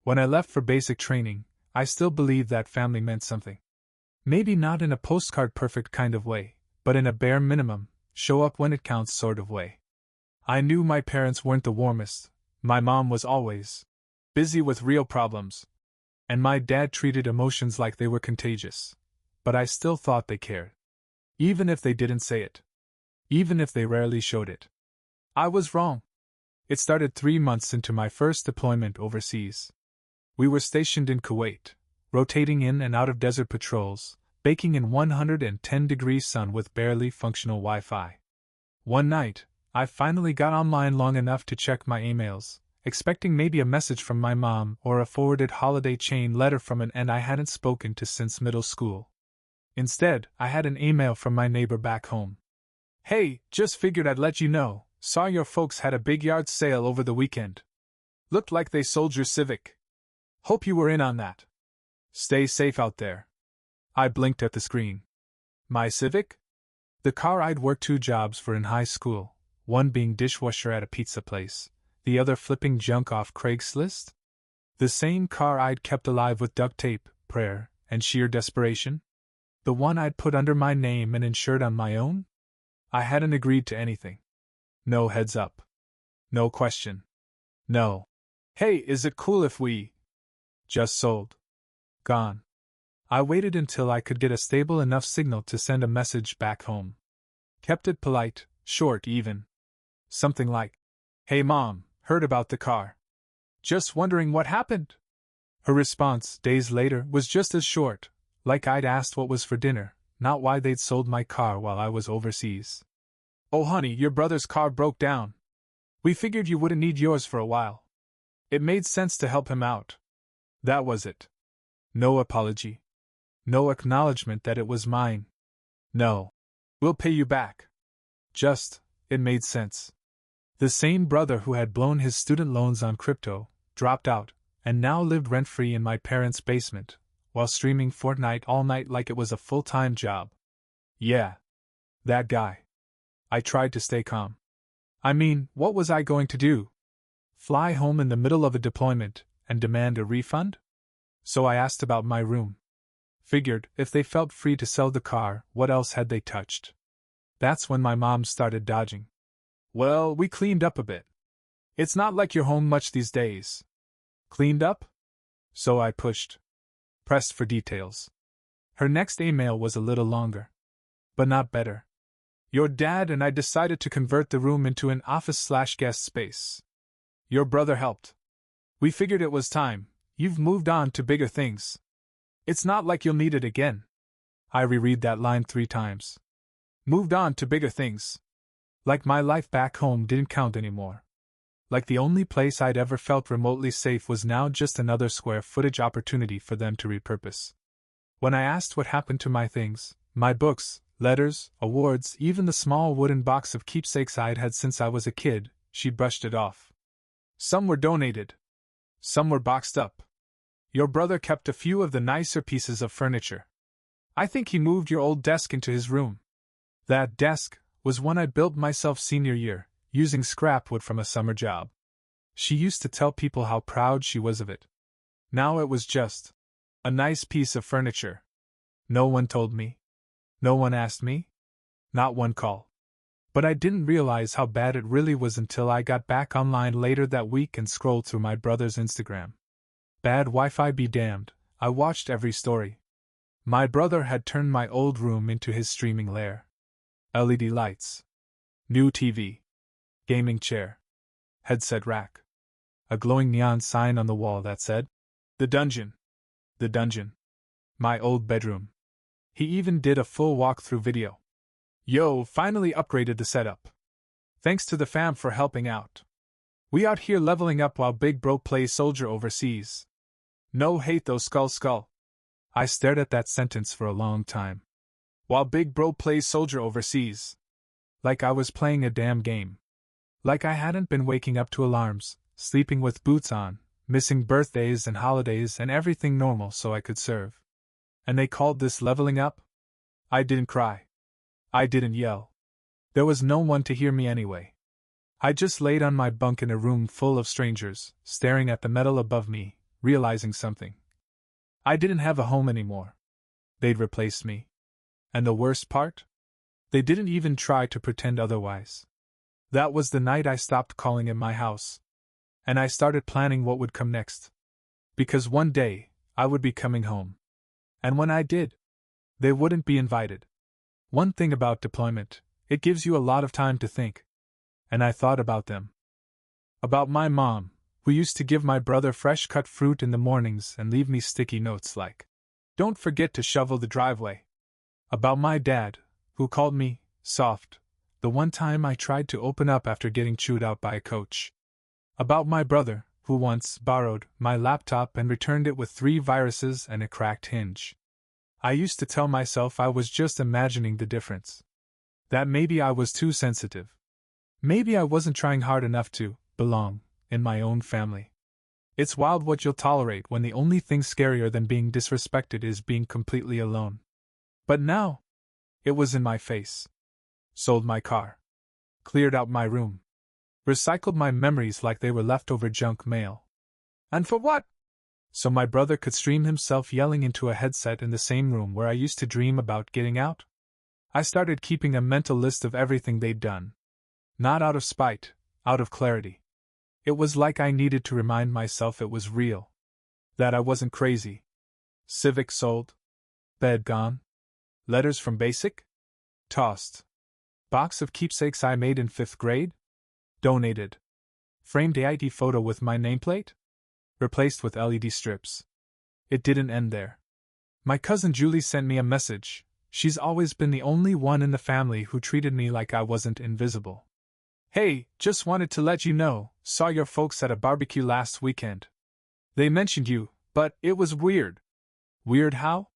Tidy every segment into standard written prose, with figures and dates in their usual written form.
When I left for basic training, I still believed that family meant something. Maybe not in a postcard perfect kind of way, but in a bare minimum, show up when it counts sort of way. I knew my parents weren't the warmest. My mom was always busy with real problems, and my dad treated emotions like they were contagious. But I still thought they cared. Even if they didn't say it. Even if they rarely showed it. I was wrong. It started 3 months into my first deployment overseas. We were stationed in Kuwait, rotating in and out of desert patrols, baking in 110-degree sun with barely functional Wi-Fi. One night, I finally got online long enough to check my emails, expecting maybe a message from my mom or a forwarded holiday chain letter from an aunt I hadn't spoken to since middle school. Instead, I had an email from my neighbor back home. "Hey, just figured I'd let you know, saw your folks had a big yard sale over the weekend. Looked like they sold your Civic. Hope you were in on that. Stay safe out there." I blinked at the screen. My Civic? The car I'd worked 2 jobs for in high school, one being dishwasher at a pizza place, the other flipping junk off Craigslist? The same car I'd kept alive with duct tape, prayer, and sheer desperation? The one I'd put under my name and insured on my own? I hadn't agreed to anything. No heads up. No question. No. "Hey, is it cool if we..." Just sold. Gone. I waited until I could get a stable enough signal to send a message back home. Kept it polite, short even. Something like, "Hey Mom, heard about the car. Just wondering what happened?" Her response, days later, was just as short, like I'd asked what was for dinner, not why they'd sold my car while I was overseas. "Oh honey, your brother's car broke down. We figured you wouldn't need yours for a while. It made sense to help him out." That was it. No apology. No acknowledgement that it was mine. No. "We'll pay you back." Just, it made sense. The same brother who had blown his student loans on crypto, dropped out, and now lived rent-free in my parents' basement, while streaming Fortnite all night like it was a full-time job. Yeah. That guy. I tried to stay calm. I mean, what was I going to do? Fly home in the middle of a deployment and demand a refund? So I asked about my room. Figured, if they felt free to sell the car, what else had they touched? That's when my mom started dodging. "Well, we cleaned up a bit. It's not like you're home much these days." Cleaned up? So I pressed for details. Her next email was a little longer. But not better. "Your dad and I decided to convert the room into an office/guest space. Your brother helped. We figured it was time. You've moved on to bigger things. It's not like you'll need it again." I reread that line 3 times. Moved on to bigger things. Like my life back home didn't count anymore. Like the only place I'd ever felt remotely safe was now just another square footage opportunity for them to repurpose. When I asked what happened to my things, my books, letters, awards, even the small wooden box of keepsakes I'd had since I was a kid, she brushed it off. "Some were donated. Some were boxed up. Your brother kept a few of the nicer pieces of furniture. I think he moved your old desk into his room. That desk was one I built myself senior year, using scrap wood from a summer job." She used to tell people how proud she was of it. Now it was just a nice piece of furniture. No one told me. No one asked me. Not one call. But I didn't realize how bad it really was until I got back online later that week and scrolled through my brother's Instagram. Bad Wi-Fi be damned, I watched every story. My brother had turned my old room into his streaming lair. LED lights. New TV. Gaming chair. Headset rack. A glowing neon sign on the wall that said, "The Dungeon." The Dungeon. My old bedroom. He even did a full walkthrough video. Yo, finally upgraded the setup. Thanks to the fam for helping out. We out here leveling up while Big Bro plays soldier overseas. No hate though, skull. I stared at that sentence for a long time. While Big Bro plays soldier overseas. Like I was playing a damn game. Like I hadn't been waking up to alarms, sleeping with boots on, missing birthdays and holidays and everything normal so I could serve. And they called this leveling up? I didn't cry. I didn't yell. There was no one to hear me anyway. I just laid on my bunk in a room full of strangers, staring at the metal above me, realizing something. I didn't have a home anymore. They'd replaced me. And the worst part? They didn't even try to pretend otherwise. That was the night I stopped calling it my house. And I started planning what would come next. Because one day, I would be coming home. And when I did, they wouldn't be invited. One thing about deployment, it gives you a lot of time to think. And I thought about them. About my mom, who used to give my brother fresh cut fruit in the mornings and leave me sticky notes like, "Don't forget to shovel the driveway." About my dad, who called me soft the one time I tried to open up after getting chewed out by a coach. About my brother, who once borrowed my laptop and returned it with 3 viruses and a cracked hinge. I used to tell myself I was just imagining the difference. That maybe I was too sensitive. Maybe I wasn't trying hard enough to belong in my own family. It's wild what you'll tolerate when the only thing scarier than being disrespected is being completely alone. But now, it was in my face. Sold my car. Cleared out my room. Recycled my memories like they were leftover junk mail. And for what? So my brother could stream himself yelling into a headset in the same room where I used to dream about getting out? I started keeping a mental list of everything they'd done. Not out of spite, out of clarity. It was like I needed to remind myself it was real. That I wasn't crazy. Civic sold. Bed gone. Letters from Basic? Tossed. Box of keepsakes I made in 5th grade? Donated. Framed AIT photo with my nameplate? Replaced with LED strips. It didn't end there. My cousin Julie sent me a message. She's always been the only one in the family who treated me like I wasn't invisible. "Hey, just wanted to let you know, saw your folks at a barbecue last weekend. They mentioned you, but it was weird." Weird how?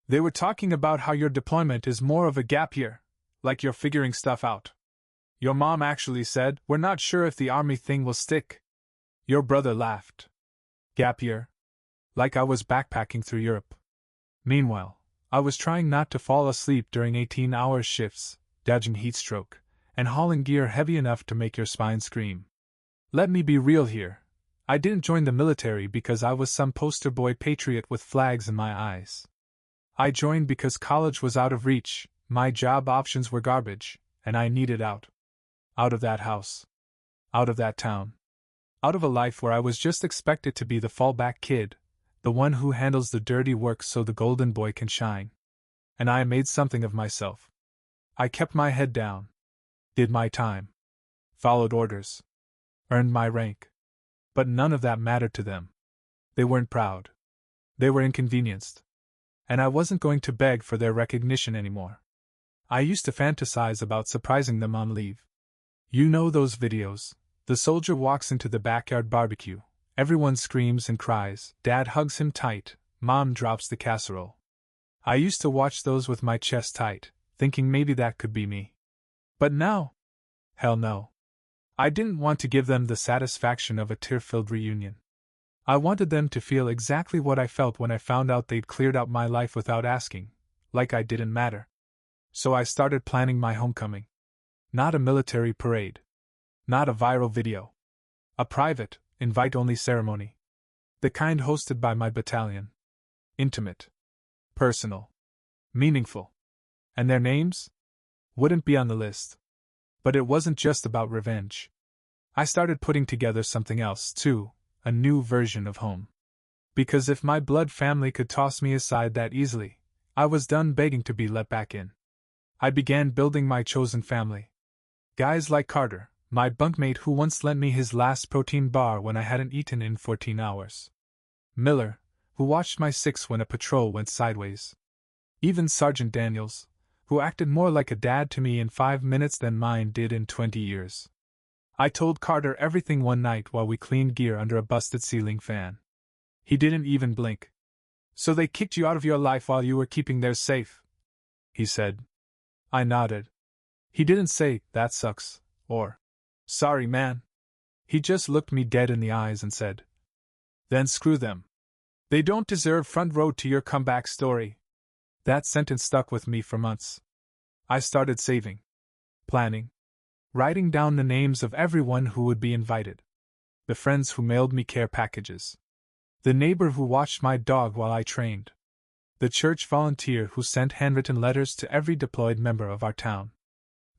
They were talking about how your deployment is more of a gap year, like you're figuring stuff out. Your mom actually said, "We're not sure if the army thing will stick." Your brother laughed. Gap year? Like I was backpacking through Europe. Meanwhile, I was trying not to fall asleep during 18-hour shifts, dodging heat stroke, and hauling gear heavy enough to make your spine scream. Let me be real here. I didn't join the military because I was some poster boy patriot with flags in my eyes. I joined because college was out of reach, my job options were garbage, and I needed out. Out of that house. Out of that town. Out of a life where I was just expected to be the fallback kid, the one who handles the dirty work so the golden boy can shine. And I made something of myself. I kept my head down. Did my time. Followed orders. Earned my rank. But none of that mattered to them. They weren't proud. They were inconvenienced. And I wasn't going to beg for their recognition anymore. I used to fantasize about surprising them on leave. You know those videos. The soldier walks into the backyard barbecue. Everyone screams and cries. Dad hugs him tight. Mom drops the casserole. I used to watch those with my chest tight, thinking maybe that could be me. But now? Hell no. I didn't want to give them the satisfaction of a tear-filled reunion. I wanted them to feel exactly what I felt when I found out they'd cleared out my life without asking, like I didn't matter. So I started planning my homecoming. Not a military parade. Not a viral video. A private, invite-only ceremony. The kind hosted by my battalion. Intimate. Personal. Meaningful. And their names? Wouldn't be on the list. But it wasn't just about revenge. I started putting together something else, too, a new version of home. Because if my blood family could toss me aside that easily, I was done begging to be let back in. I began building my chosen family. Guys like Carter, my bunkmate who once lent me his last protein bar when I hadn't eaten in 14 hours. Miller, who watched my 6 when a patrol went sideways. Even Sergeant Daniels, who acted more like a dad to me in 5 minutes than mine did in 20 years. I told Carter everything one night while we cleaned gear under a busted ceiling fan. He didn't even blink. "So they kicked you out of your life while you were keeping theirs safe?" he said. I nodded. He didn't say, "That sucks," or, "Sorry, man." He just looked me dead in the eyes and said, "Then screw them. They don't deserve front row to your comeback story." That sentence stuck with me for months. I started saving. Planning. Writing down the names of everyone who would be invited. The friends who mailed me care packages. The neighbor who watched my dog while I trained. The church volunteer who sent handwritten letters to every deployed member of our town.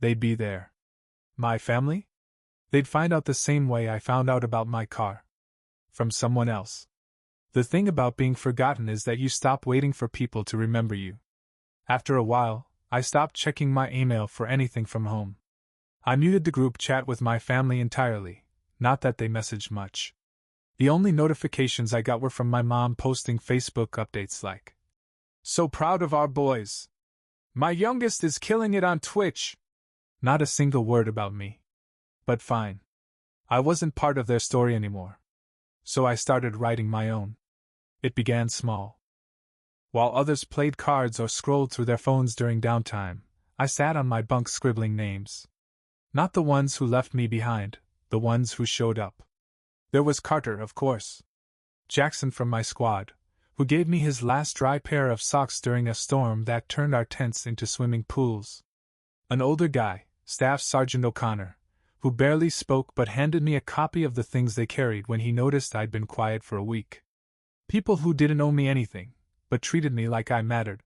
They'd be there. My family? They'd find out the same way I found out about my car. From someone else. The thing about being forgotten is that you stop waiting for people to remember you. After a while, I stopped checking my email for anything from home. I muted the group chat with my family entirely, not that they messaged much. The only notifications I got were from my mom posting Facebook updates like, "So proud of our boys. My youngest is killing it on Twitch." Not a single word about me. But fine. I wasn't part of their story anymore. So I started writing my own. It began small. While others played cards or scrolled through their phones during downtime, I sat on my bunk scribbling names. Not the ones who left me behind, the ones who showed up. There was Carter, of course. Jackson from my squad, who gave me his last dry pair of socks during a storm that turned our tents into swimming pools. An older guy, Staff Sergeant O'Connor, who barely spoke but handed me a copy of the things they carried when he noticed I'd been quiet for a week. People who didn't owe me anything, but treated me like I mattered.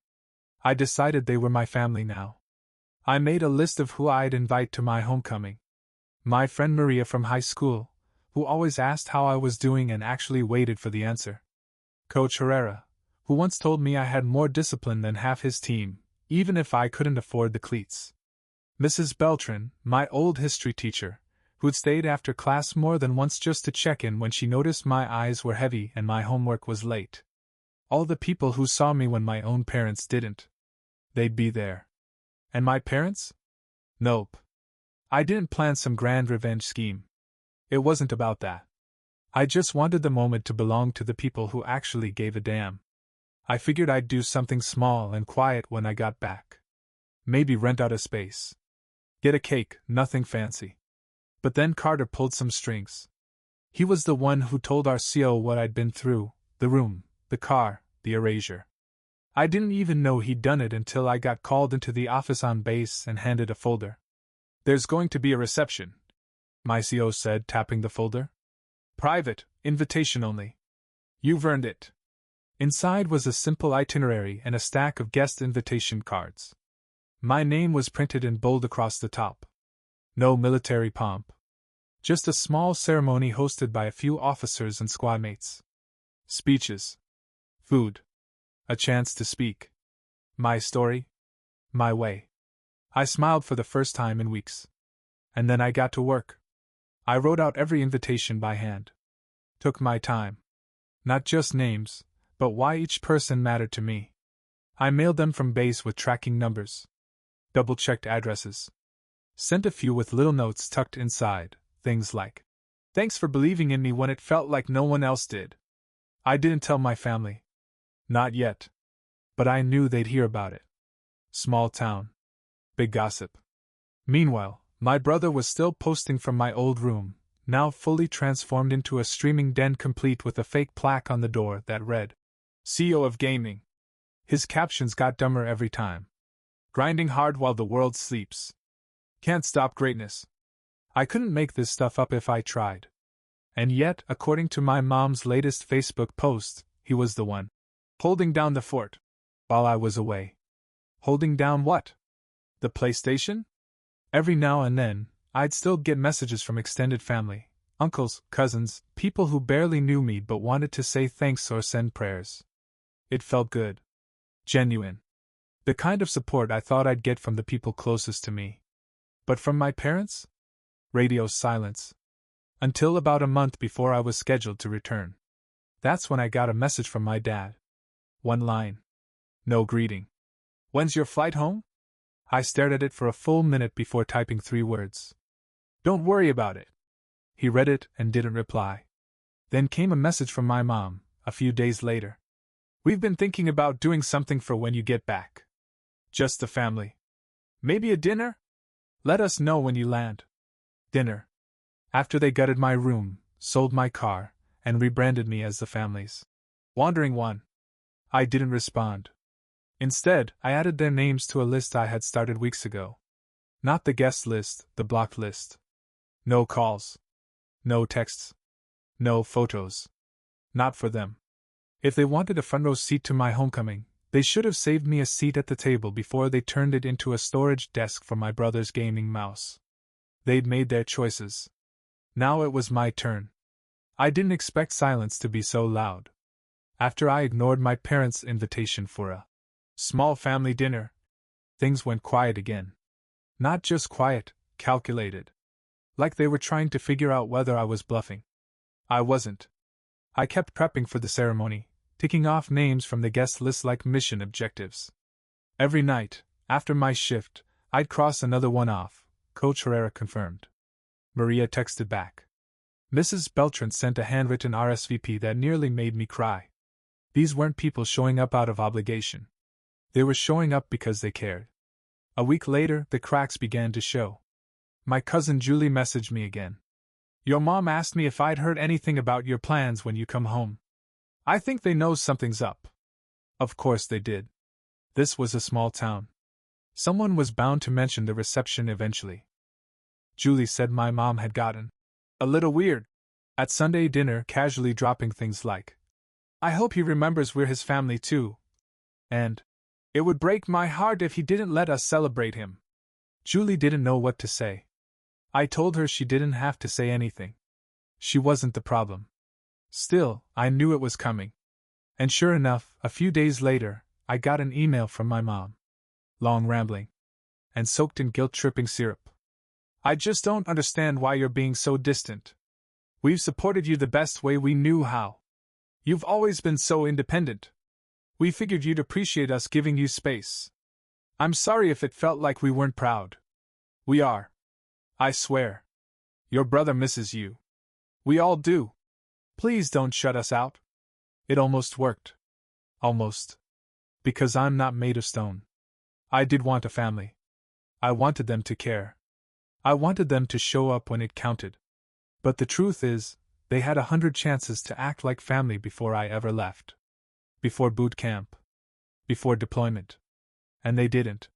I decided they were my family now. I made a list of who I'd invite to my homecoming. My friend Maria from high school, who always asked how I was doing and actually waited for the answer. Coach Herrera, who once told me I had more discipline than half his team, even if I couldn't afford the cleats. Mrs. Beltran, my old history teacher, who'd stayed after class more than once just to check in when she noticed my eyes were heavy and my homework was late. All the people who saw me when my own parents didn't. They'd be there. And my parents? Nope. I didn't plan some grand revenge scheme. It wasn't about that. I just wanted the moment to belong to the people who actually gave a damn. I figured I'd do something small and quiet when I got back. Maybe rent out a space. Get a cake, nothing fancy. But then Carter pulled some strings. He was the one who told our CO what I'd been through, the room, the car, the erasure. I didn't even know he'd done it until I got called into the office on base and handed a folder. "There's going to be a reception," my CO said, tapping the folder. "Private, invitation only. You've earned it." Inside was a simple itinerary and a stack of guest invitation cards. My name was printed in bold across the top. No military pomp. Just a small ceremony hosted by a few officers and squad mates. Speeches. Food. A chance to speak. My story. My way. I smiled for the first time in weeks. And then I got to work. I wrote out every invitation by hand. Took my time. Not just names, but why each person mattered to me. I mailed them from base with tracking numbers. Double-checked addresses. Sent a few with little notes tucked inside, things like, "Thanks for believing in me when it felt like no one else did." I didn't tell my family. Not yet. But I knew they'd hear about it. Small town. Big gossip. Meanwhile, my brother was still posting from my old room, now fully transformed into a streaming den complete with a fake plaque on the door that read, "CEO of Gaming." His captions got dumber every time. "Grinding hard while the world sleeps. Can't stop greatness." I couldn't make this stuff up if I tried. And yet, according to my mom's latest Facebook post, he was the one. Holding down the fort. While I was away. Holding down what? The PlayStation? Every now and then, I'd still get messages from extended family, uncles, cousins, people who barely knew me but wanted to say thanks or send prayers. It felt good. Genuine. The kind of support I thought I'd get from the people closest to me. But from my parents? Radio silence. Until about a month before I was scheduled to return. That's when I got a message from my dad. One line. No greeting. "When's your flight home?" I stared at it for a full minute before typing 3 words. "Don't worry about it." He read it and didn't reply. Then came a message from my mom, a few days later. "We've been thinking about doing something for when you get back. Just the family. Maybe a dinner? Let us know when you land." Dinner. After they gutted my room, sold my car, and rebranded me as the family's Wandering One. I didn't respond. Instead, I added their names to a list I had started weeks ago. Not the guest list, the blocked list. No calls. No texts. No photos. Not for them. If they wanted a front row seat to my homecoming, they should have saved me a seat at the table before they turned it into a storage desk for my brother's gaming mouse. They'd made their choices. Now it was my turn. I didn't expect silence to be so loud. After I ignored my parents' invitation for a small family dinner, things went quiet again. Not just quiet, calculated. Like they were trying to figure out whether I was bluffing. I wasn't. I kept prepping for the ceremony, ticking off names from the guest list like mission objectives. Every night, after my shift, I'd cross another one off. Coach Herrera confirmed. Maria texted back. Mrs. Beltran sent a handwritten RSVP that nearly made me cry. These weren't people showing up out of obligation. They were showing up because they cared. A week later, the cracks began to show. My cousin Julie messaged me again. Your mom asked me if I'd heard anything about your plans when you come home. I think they know something's up. Of course they did. This was a small town. Someone was bound to mention the reception eventually. Julie said my mom had gotten a little weird at Sunday dinner, casually dropping things like, I hope he remembers we're his family too. And, it would break my heart if he didn't let us celebrate him. Julie didn't know what to say. I told her she didn't have to say anything. She wasn't the problem. Still, I knew it was coming. And sure enough, a few days later, I got an email from my mom. Long, rambling, and soaked in guilt-tripping syrup. I just don't understand why you're being so distant. We've supported you the best way we knew how. You've always been so independent. We figured you'd appreciate us giving you space. I'm sorry if it felt like we weren't proud. We are. I swear. Your brother misses you. We all do. Please don't shut us out. It almost worked. Almost. Because I'm not made of stone. I did want a family. I wanted them to care. I wanted them to show up when it counted. But the truth is, they had 100 chances to act like family before I ever left. Before boot camp. Before deployment. And they didn't.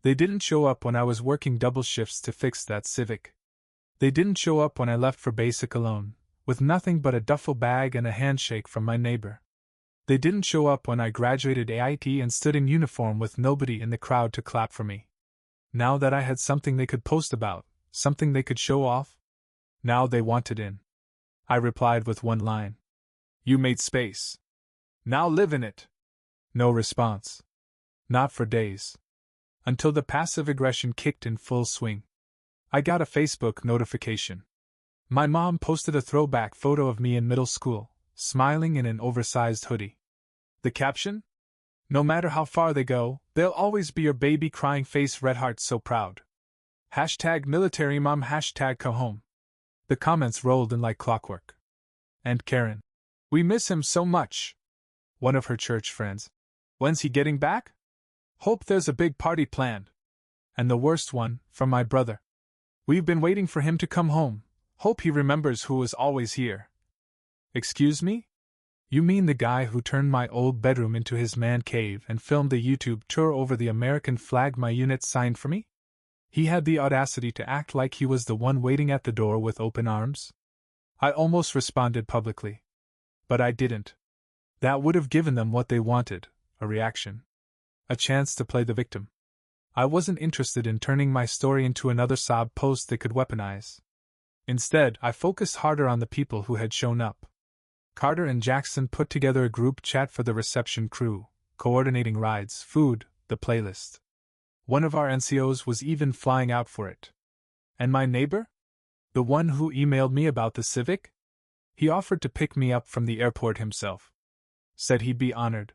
They didn't show up when I was working double shifts to fix that Civic. They didn't show up when I left for basic alone, with nothing but a duffel bag and a handshake from my neighbor. They didn't show up when I graduated AIT and stood in uniform with nobody in the crowd to clap for me. Now that I had something they could post about, something they could show off, now they wanted in. I replied with one line. You made space. Now live in it. No response. Not for days. Until the passive aggression kicked in full swing. I got a Facebook notification. My mom posted a throwback photo of me in middle school, smiling in an oversized hoodie. The caption? No matter how far they go, they'll always be your baby crying face red heart so proud. Hashtag military mom, hashtag come home. The comments rolled in like clockwork. And Karen. We miss him so much. One of her church friends. When's he getting back? Hope there's a big party planned. And the worst one, from my brother. We've been waiting for him to come home. Hope he remembers who was always here. Excuse me? You mean the guy who turned my old bedroom into his man cave and filmed the YouTube tour over the American flag my unit signed for me? He had the audacity to act like he was the one waiting at the door with open arms? I almost responded publicly. But I didn't. That would have given them what they wanted, a reaction. A chance to play the victim. I wasn't interested in turning my story into another sob post they could weaponize. Instead, I focused harder on the people who had shown up. Carter and Jackson put together a group chat for the reception crew, coordinating rides, food, the playlist. One of our NCOs was even flying out for it. And my neighbor? The one who emailed me about the Civic? He offered to pick me up from the airport himself. Said he'd be honored.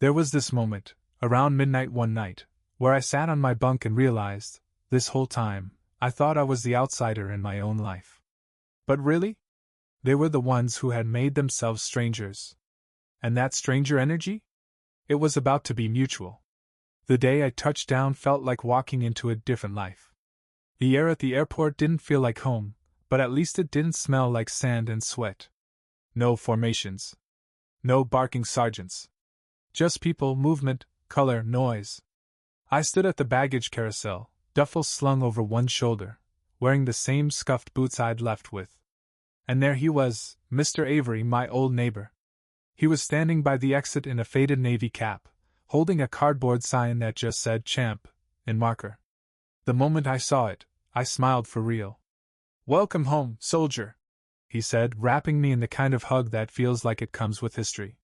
There was this moment, around midnight one night, where I sat on my bunk and realized, this whole time, I thought I was the outsider in my own life. But really? They were the ones who had made themselves strangers. And that stranger energy? It was about to be mutual. The day I touched down felt like walking into a different life. The air at the airport didn't feel like home, but at least it didn't smell like sand and sweat. No formations. No barking sergeants. Just people, movement, color, noise. I stood at the baggage carousel, duffel slung over one shoulder, wearing the same scuffed boots I'd left with. And there he was, Mr. Avery, my old neighbor. He was standing by the exit in a faded navy cap, holding a cardboard sign that just said "Champ" in marker. The moment I saw it, I smiled for real. "Welcome home, soldier," he said, wrapping me in the kind of hug that feels like it comes with history.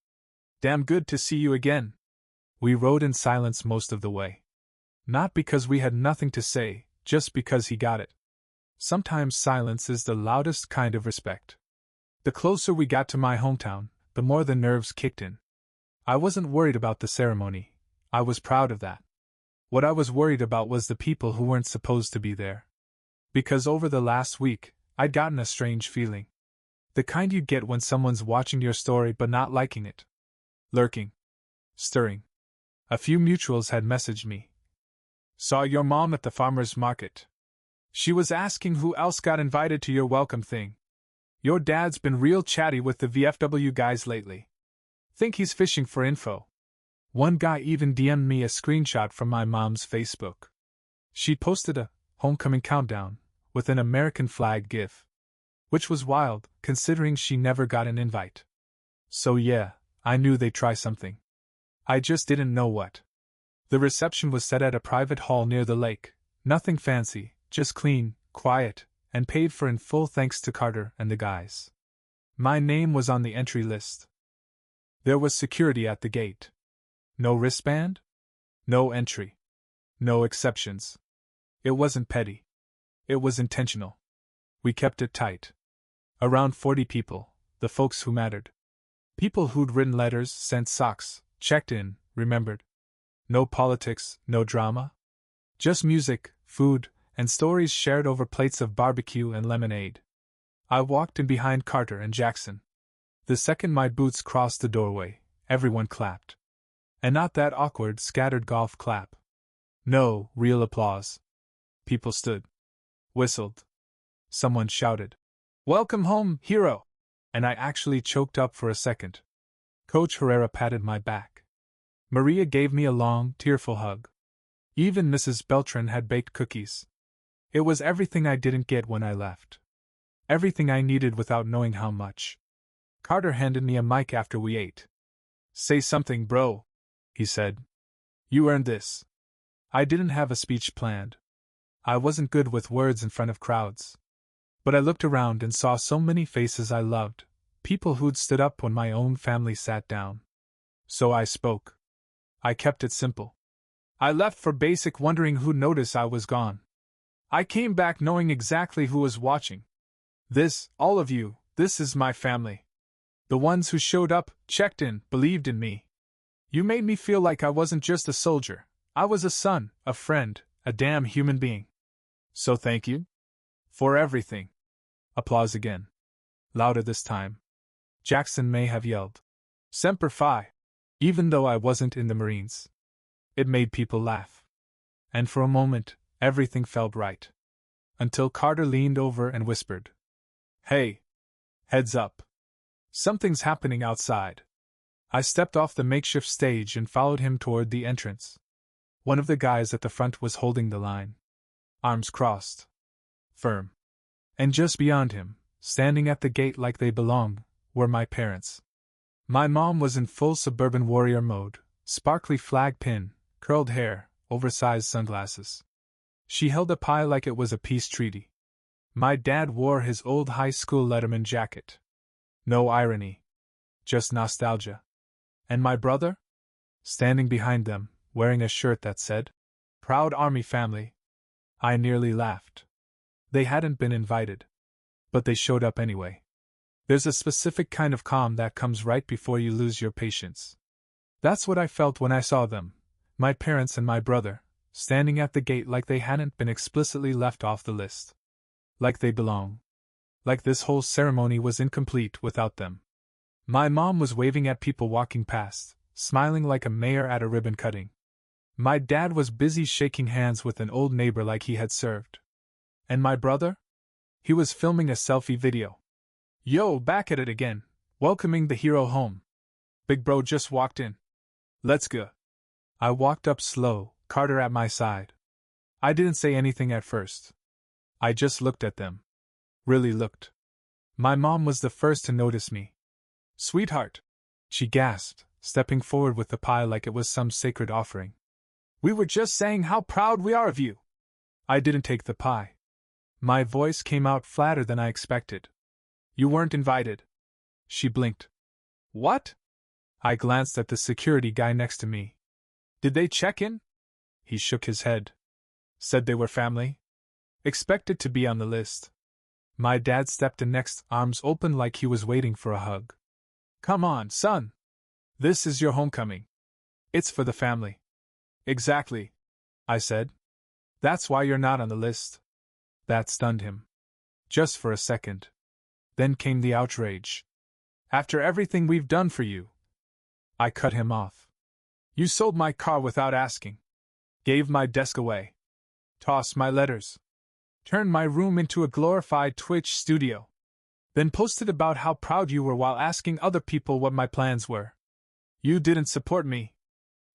"Damn good to see you again." We rode in silence most of the way. Not because we had nothing to say, just because he got it. Sometimes silence is the loudest kind of respect. The closer we got to my hometown, the more the nerves kicked in. I wasn't worried about the ceremony. I was proud of that. What I was worried about was the people who weren't supposed to be there. Because over the last week, I'd gotten a strange feeling. The kind you get when someone's watching your story but not liking it. Lurking. Stirring. A few mutuals had messaged me. "Saw your mom at the farmer's market. She was asking who else got invited to your welcome thing. Your dad's been real chatty with the VFW guys lately. Think he's fishing for info." One guy even DM'd me a screenshot from my mom's Facebook. She posted a homecoming countdown with an American flag gif. Which was wild, considering she never got an invite. So yeah, I knew they'd try something. I just didn't know what. The reception was set at a private hall near the lake. Nothing fancy, just clean, quiet, and paid for in full thanks to Carter and the guys. My name was on the entry list. There was security at the gate. No wristband? No entry. No exceptions. It wasn't petty. It was intentional. We kept it tight. Around 40 people, the folks who mattered. People who'd written letters, sent socks, checked in, remembered. No politics, no drama. Just music, food, and stories shared over plates of barbecue and lemonade. I walked in behind Carter and Jackson. The second my boots crossed the doorway, everyone clapped. And not that awkward, scattered golf clap. No, real applause. People stood. Whistled. Someone shouted, "Welcome home, hero!" And I actually choked up for a second. Coach Herrera patted my back. Maria gave me a long, tearful hug. Even Mrs. Beltran had baked cookies. It was everything I didn't get when I left. Everything I needed without knowing how much. Carter handed me a mic after we ate. "Say something, bro," he said. "You earned this." I didn't have a speech planned. I wasn't good with words in front of crowds. But I looked around and saw so many faces I loved, people who'd stood up when my own family sat down. So I spoke. I kept it simple. I left for basic wondering who'd notice I was gone. I came back knowing exactly who was watching. This, all of you, this is my family. The ones who showed up, checked in, believed in me. You made me feel like I wasn't just a soldier, I was a son, a friend, a damn human being. So thank you. For everything. Applause again. Louder this time. Jackson may have yelled, "Semper Fi," even though I wasn't in the Marines. It made people laugh. And for a moment, everything felt right. Until Carter leaned over and whispered, "Hey. Heads up. Something's happening outside." I stepped off the makeshift stage and followed him toward the entrance. One of the guys at the front was holding the line. Arms crossed. Firm. And just beyond him, standing at the gate like they belonged, were my parents. My mom was in full suburban warrior mode, sparkly flag pin, curled hair, oversized sunglasses. She held a pie like it was a peace treaty. My dad wore his old high school Letterman jacket. No irony. Just nostalgia. And my brother? Standing behind them, wearing a shirt that said, "Proud Army Family." I nearly laughed. They hadn't been invited. But they showed up anyway. There's a specific kind of calm that comes right before you lose your patience. That's what I felt when I saw them, my parents and my brother, standing at the gate like they hadn't been explicitly left off the list. Like they belong. Like this whole ceremony was incomplete without them. My mom was waving at people walking past, smiling like a mayor at a ribbon cutting. My dad was busy shaking hands with an old neighbor like he had served. And my brother? He was filming a selfie video. "Yo, back at it again, welcoming the hero home. Big bro just walked in. Let's go." I walked up slow, Carter at my side. I didn't say anything at first. I just looked at them. Really looked. My mom was the first to notice me. "Sweetheart. She gasped, stepping forward with the pie like it was some sacred offering. We were just saying how proud we are of you. I didn't take the pie. My voice came out flatter than I expected. You weren't invited. She blinked. What? I glanced at the security guy next to me. Did they check in? He shook his head. Said they were family. Expected to be on the list. My dad stepped in next, arms open like he was waiting for a hug. Come on, son. This is your homecoming. It's for the family. Exactly, I said. That's why you're not on the list. That stunned him. Just for a second. Then came the outrage. After everything we've done for you. I cut him off. You sold my car without asking. Gave my desk away. Tossed my letters. Turned my room into a glorified Twitch studio. Then posted about how proud you were while asking other people what my plans were. You didn't support me.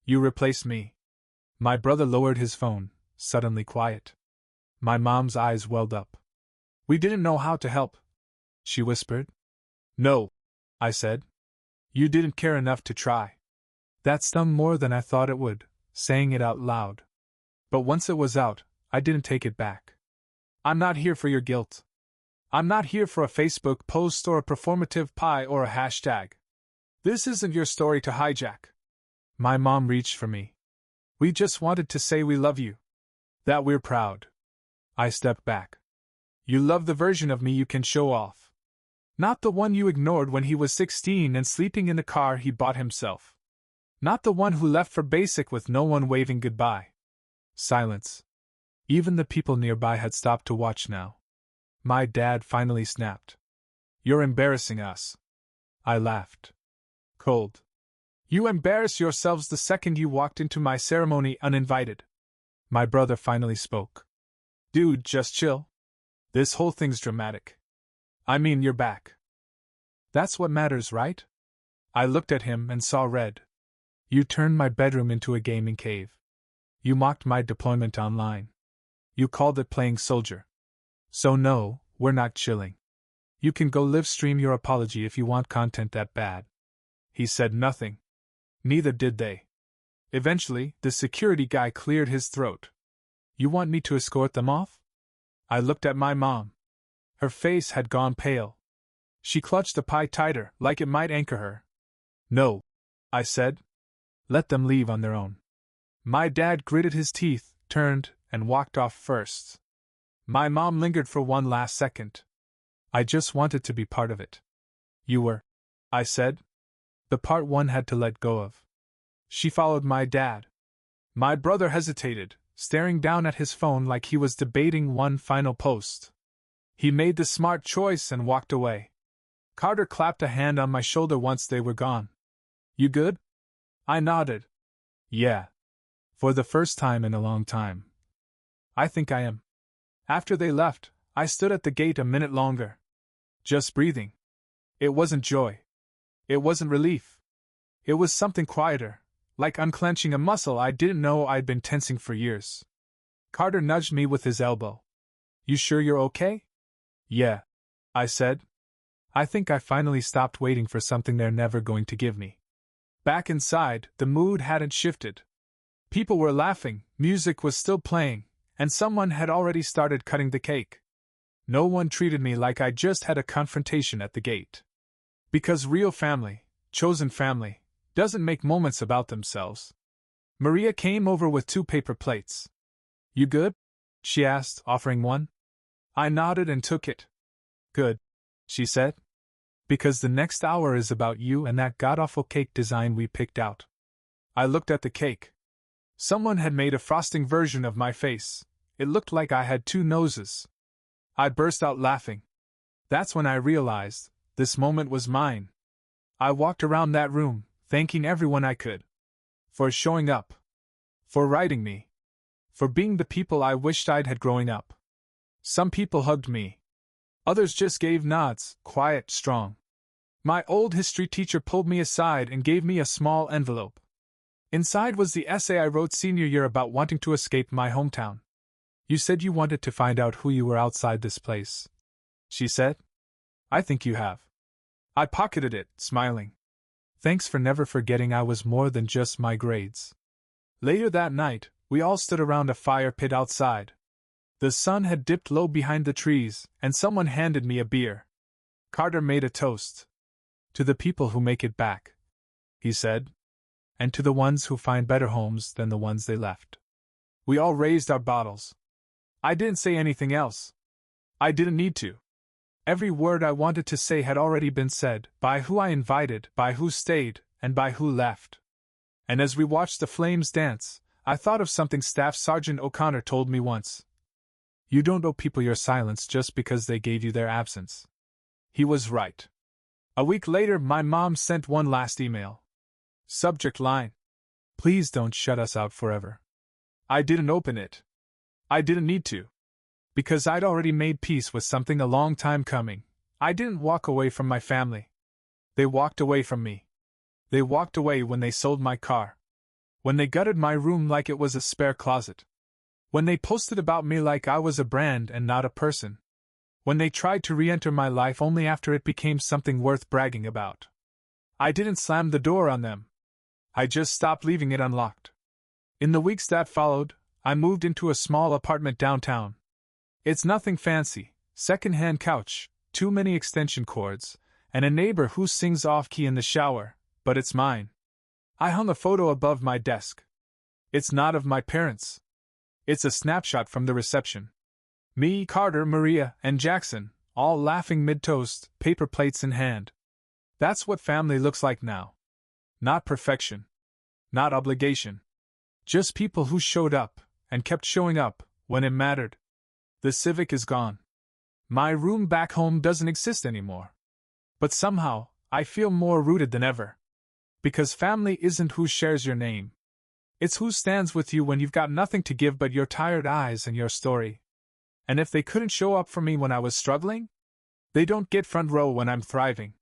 You replaced me. My brother lowered his phone, suddenly quiet. My mom's eyes welled up. We didn't know how to help, she whispered. No, I said. You didn't care enough to try. That stung more than I thought it would, saying it out loud. But once it was out, I didn't take it back. I'm not here for your guilt. I'm not here for a Facebook post or a performative pie or a hashtag. This isn't your story to hijack. My mom reached for me. We just wanted to say we love you. That we're proud. I stepped back. You love the version of me you can show off. Not the one you ignored when he was 16 and sleeping in the car he bought himself. Not the one who left for basic with no one waving goodbye. Silence. Even the people nearby had stopped to watch now. My dad finally snapped. You're embarrassing us. I laughed. Cold. You embarrass yourselves the second you walked into my ceremony uninvited. My brother finally spoke. Dude, just chill. This whole thing's dramatic. I mean, you're back. That's what matters, right? I looked at him and saw red. You turned my bedroom into a gaming cave. You mocked my deployment online. You called it playing soldier. So no, we're not chilling. You can go live stream your apology if you want content that bad. He said nothing. Neither did they. Eventually, the security guy cleared his throat. You want me to escort them off? I looked at my mom. Her face had gone pale. She clutched the pie tighter, like it might anchor her. No, I said. Let them leave on their own. My dad gritted his teeth, turned, and walked off first. My mom lingered for one last second. I just wanted to be part of it. You were, I said. The part one had to let go of. She followed my dad. My brother hesitated, staring down at his phone like he was debating one final post. He made the smart choice and walked away. Carter clapped a hand on my shoulder once they were gone. You good? I nodded. Yeah. For the first time in a long time. I think I am. After they left, I stood at the gate a minute longer. Just breathing. It wasn't joy. It wasn't relief. It was something quieter, like unclenching a muscle I didn't know I'd been tensing for years. Carter nudged me with his elbow. You sure you're okay? Yeah, I said. I think I finally stopped waiting for something they're never going to give me. Back inside, the mood hadn't shifted. People were laughing, music was still playing, and someone had already started cutting the cake. No one treated me like I just had a confrontation at the gate. Because real family, chosen family, doesn't make moments about themselves. Maria came over with 2 paper plates. You good? She asked, offering one. I nodded and took it. Good, she said. Because the next hour is about you and that god-awful cake design we picked out. I looked at the cake. Someone had made a frosting version of my face. It looked like I had 2 noses. I burst out laughing. That's when I realized this moment was mine. I walked around that room, thanking everyone I could. For showing up. For writing me. For being the people I wished I'd had growing up. Some people hugged me. Others just gave nods, quiet, strong. My old history teacher pulled me aside and gave me a small envelope. Inside was the essay I wrote senior year about wanting to escape my hometown. You said you wanted to find out who you were outside this place, she said. I think you have. I pocketed it, smiling. Thanks for never forgetting I was more than just my grades. Later that night, we all stood around a fire pit outside. The sun had dipped low behind the trees, and someone handed me a beer. Carter made a toast. To the people who make it back, he said. And to the ones who find better homes than the ones they left. We all raised our bottles. I didn't say anything else. I didn't need to. Every word I wanted to say had already been said, by who I invited, by who stayed, and by who left. And as we watched the flames dance, I thought of something Staff Sergeant O'Connor told me once. You don't owe people your silence just because they gave you their absence. He was right. A week later, my mom sent one last email. Subject line: Please don't shut us out forever. I didn't open it. I didn't need to. Because I'd already made peace with something a long time coming. I didn't walk away from my family. They walked away from me. They walked away when they sold my car. When they gutted my room like it was a spare closet. When they posted about me like I was a brand and not a person. When they tried to re-enter my life only after it became something worth bragging about. I didn't slam the door on them. I just stopped leaving it unlocked. In the weeks that followed, I moved into a small apartment downtown. It's nothing fancy, second-hand couch, too many extension cords, and a neighbor who sings off-key in the shower, but it's mine. I hung a photo above my desk. It's not of my parents. It's a snapshot from the reception. Me, Carter, Maria, and Jackson, all laughing mid-toast, paper plates in hand. That's what family looks like now. Not perfection. Not obligation. Just people who showed up, and kept showing up, when it mattered. The Civic is gone. My room back home doesn't exist anymore. But somehow, I feel more rooted than ever. Because family isn't who shares your name. It's who stands with you when you've got nothing to give but your tired eyes and your story. And if they couldn't show up for me when I was struggling, they don't get front row when I'm thriving.